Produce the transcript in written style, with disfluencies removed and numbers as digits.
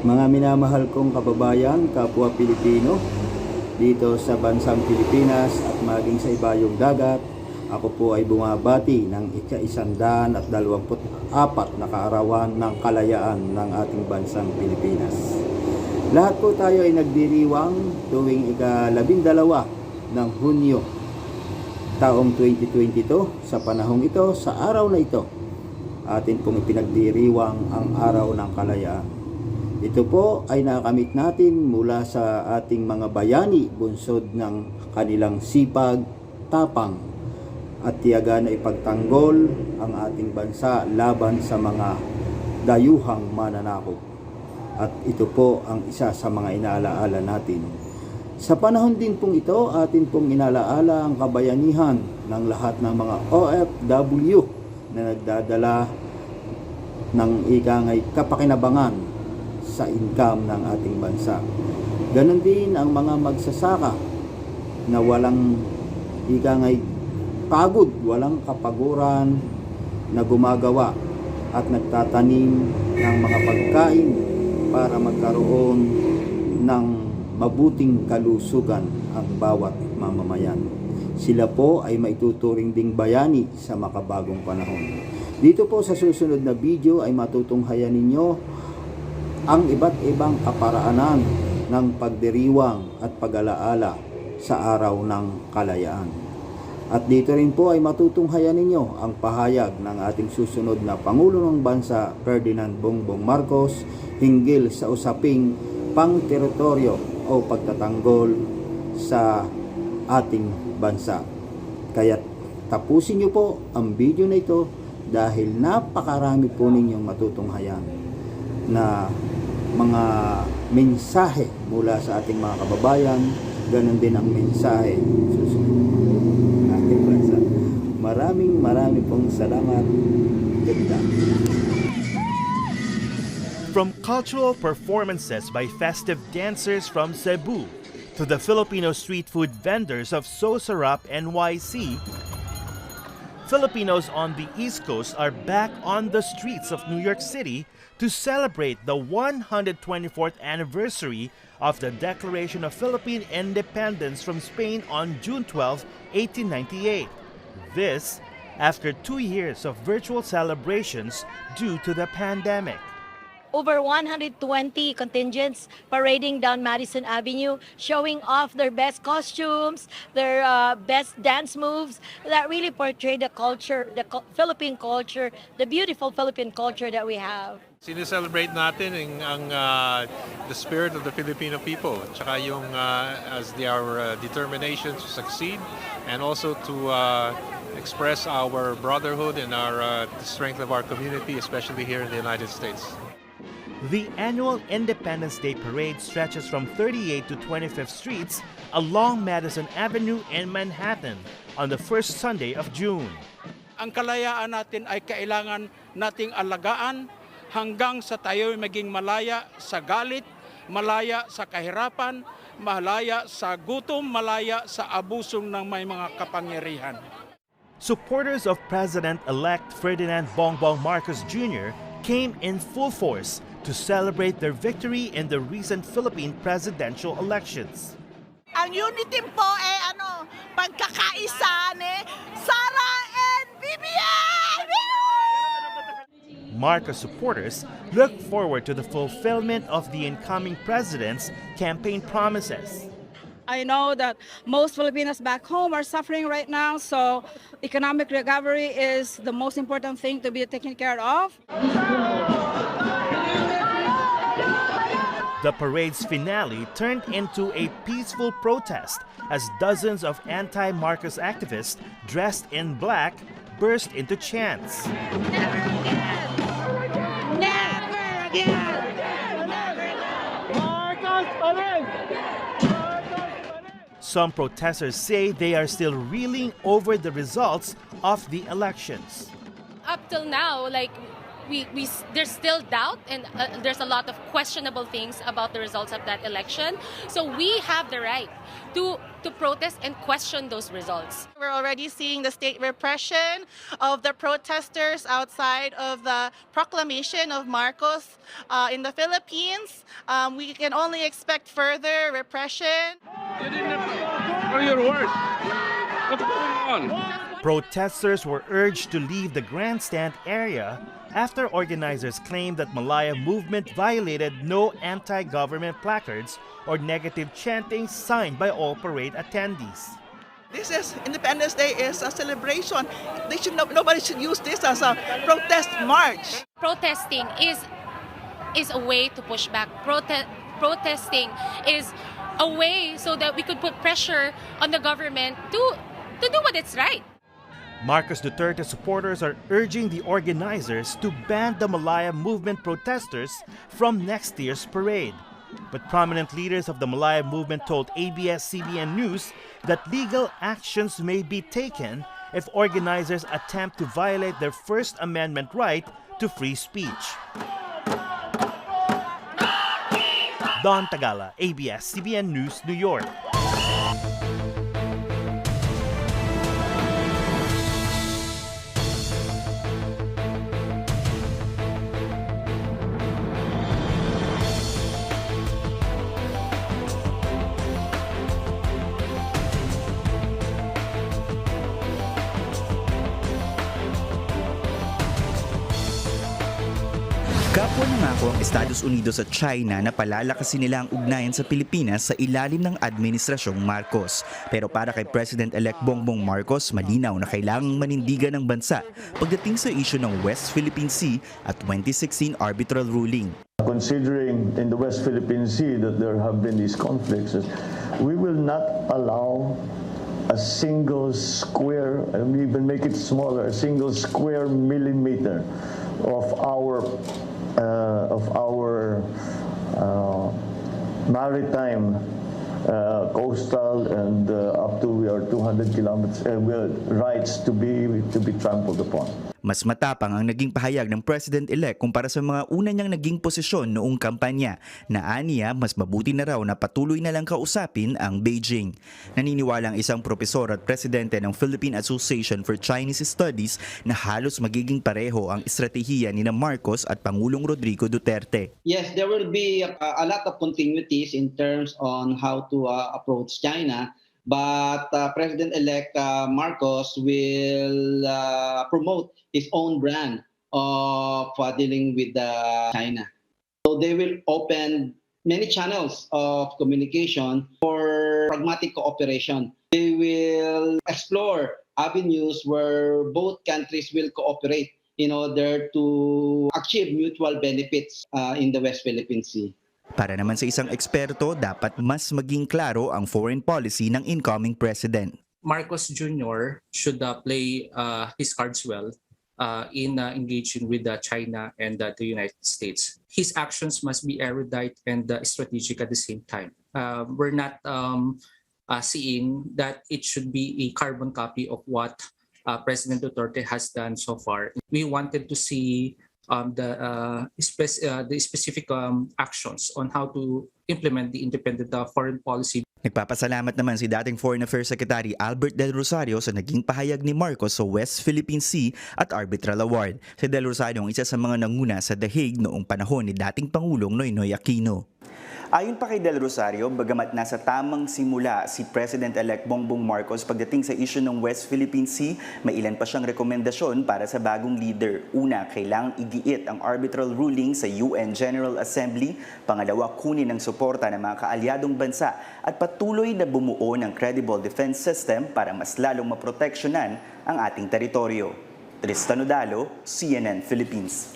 Mga minamahal kong kababayan, kapwa Pilipino, dito sa bansang Pilipinas at maging sa ibayong dagat, ako po ay bumabati ng ika-124 na kaarawan ng kalayaan ng ating bansang Pilipinas. Lahat po tayo ay nagdiriwang tuwing ika-12 ng Hunyo, taong 2022. Sa panahong ito, sa araw na ito, atin pong ipinagdiriwang ang Araw ng Kalayaan. Ito po ay nakamit natin mula sa ating mga bayani, bunsod ng kanilang sipag, tapang at tiyaga na ipagtanggol ang ating bansa laban sa mga dayuhang mananakop. At ito po ang isa sa mga inaalaala natin. Sa panahon din pong ito, atin pong inaalaala ang kabayanihan ng lahat ng mga OFW na nagdadala ng ikangay kapakinabangan sa income ng ating bansa. Ganon din ang mga magsasaka na walang ikangay pagod, walang kapaguran na gumagawa at nagtatanim ng mga pagkain para magkaroon ng mabuting kalusugan ang bawat mamamayan. Sila po ay maituturing ding bayani sa makabagong panahon. Dito po sa susunod na video ay matutunghayan ninyo ang iba't ibang kaparaanan ng pagdiriwang at pag-alaala sa Araw ng Kalayaan. At dito rin po ay matutunghayan ninyo ang pahayag ng ating susunod na Pangulo ng Bansa, Ferdinand Bong Marcos, hinggil sa usaping pang-teritoryo o pagtatanggol sa ating bansa. Kaya tapusin nyo po ang video na ito dahil napakarami po ninyong matutunghayan na mga mensahe mula sa ating mga kababayan. Ganon din ang mensahe susunod ng ating bansa. Maraming pong salamat. Ganda. From cultural performances by festive dancers from Cebu to the Filipino street food vendors of So Sarap NYC, Filipinos on the East Coast are back on the streets of New York City to celebrate the 124th anniversary of the Declaration of Philippine Independence from Spain on June 12, 1898. This after 2 years of virtual celebrations due to the pandemic. Over 120 contingents parading down Madison Avenue, showing off their best costumes, their best dance moves that really portray the culture, the Philippine culture, the beautiful Philippine culture that we have. Sineselebrate natin the spirit of the Filipino people, tsaka yung as our determination to succeed, and also to express our brotherhood and the strength of our community, especially here in the United States. The annual Independence Day Parade stretches from 38th to 25th Streets along Madison Avenue in Manhattan on the first Sunday of June. Ang kalayaan natin ay kailangan nating alagaan hanggang sa tayo maging malaya sa galit, malaya sa kahirapan, malaya sa gutom, malaya sa abusong ng may mga kapangyarihan. Supporters of President-elect Ferdinand Bong Marcos Jr. came in full force to celebrate their victory in the recent Philippine presidential elections. Ang unity po ay pagkakaisa ni Sara and BBM! Marcos supporters look forward to the fulfillment of the incoming president's campaign promises. I know that most Filipinos back home are suffering right now, so economic recovery is the most important thing to be taken care of. The parade's finale turned into a peaceful protest as dozens of anti-Marcos activists dressed in black burst into chants. Never again! Never again! Marcos pa rin! Some protesters say they are still reeling over the results of the elections. Up till now, there's still doubt, and there's a lot of questionable things about the results of that election. So we have the right to protest and question those results. We're already seeing the state repression of the protesters outside of the proclamation of Marcos in the Philippines. We can only expect further repression. Protesters were urged to leave the grandstand area after organizers claimed that Malaya movement violated no anti-government placards or negative chanting signed by all parade attendees. This is Independence Day is a celebration. Nobody should use this as a protest march. Protesting is a way to push back. Protesting is a way so that we could put pressure on the government to do what is right. Marcos Duterte supporters are urging the organizers to ban the Malaya movement protesters from next year's parade. But prominent leaders of the Malaya movement told ABS-CBN News that legal actions may be taken if organizers attempt to violate their First Amendment right to free speech. Don Tagala, ABS-CBN News, New York. Kapwa nangako ang Estados Unidos at China na palalakasin nila ang ugnayan sa Pilipinas sa ilalim ng Administrasyong Marcos. Pero para kay President-elect Bongbong Marcos, malinaw na kailangang manindigan ng bansa pagdating sa issue ng West Philippine Sea at 2016 arbitral ruling. Considering in the West Philippine Sea that there have been these conflicts, we will not allow a single square, and we even make it smaller, a single square millimeter of our maritime, coastal, and up to our 200 kilometers rights to be trampled upon. Mas matapang ang naging pahayag ng President-elect kumpara sa mga una niyang naging posisyon noong kampanya na aniya mas mabuti na raw na patuloy na lang kausapin ang Beijing. Naniniwala ang isang propesor at presidente ng Philippine Association for Chinese Studies na halos magiging pareho ang estratehiya ni Marcos at Pangulong Rodrigo Duterte. Yes, there will be a lot of continuities in terms on how to approach China. But President-elect Marcos will promote his own brand of dealing with China. So they will open many channels of communication for pragmatic cooperation. They will explore avenues where both countries will cooperate in order to achieve mutual benefits in the West Philippine Sea. Para naman sa isang eksperto, dapat mas maging klaro ang foreign policy ng incoming president. Marcos Jr. should play his cards well in engaging with China and the United States. His actions must be erudite and strategic at the same time. We're not seeing that it should be a carbon copy of what President Duterte has done so far. We wanted to see the specific actions on how to implement the independent foreign policy. Nagpapasalamat naman si dating Foreign Affairs Secretary Albert Del Rosario sa naging pahayag ni Marcos sa West Philippine Sea at Arbitral Award. Si Del Rosario ang isa sa mga nanguna sa The Hague noong panahon ni dating Pangulong Noynoy Aquino. Ayon pa kay Del Rosario, bagamat nasa tamang simula si President-elect Bongbong Marcos pagdating sa issue ng West Philippine Sea, may ilan pa siyang rekomendasyon para sa bagong leader. Una, kailangang igiit ang arbitral ruling sa UN General Assembly. Pangalawa, kunin ang suporta ng mga kaalyadong bansa at patuloy na bumuo ng credible defense system para mas lalong maproteksyonan ang ating teritoryo. Tristan Odalo, CNN Philippines.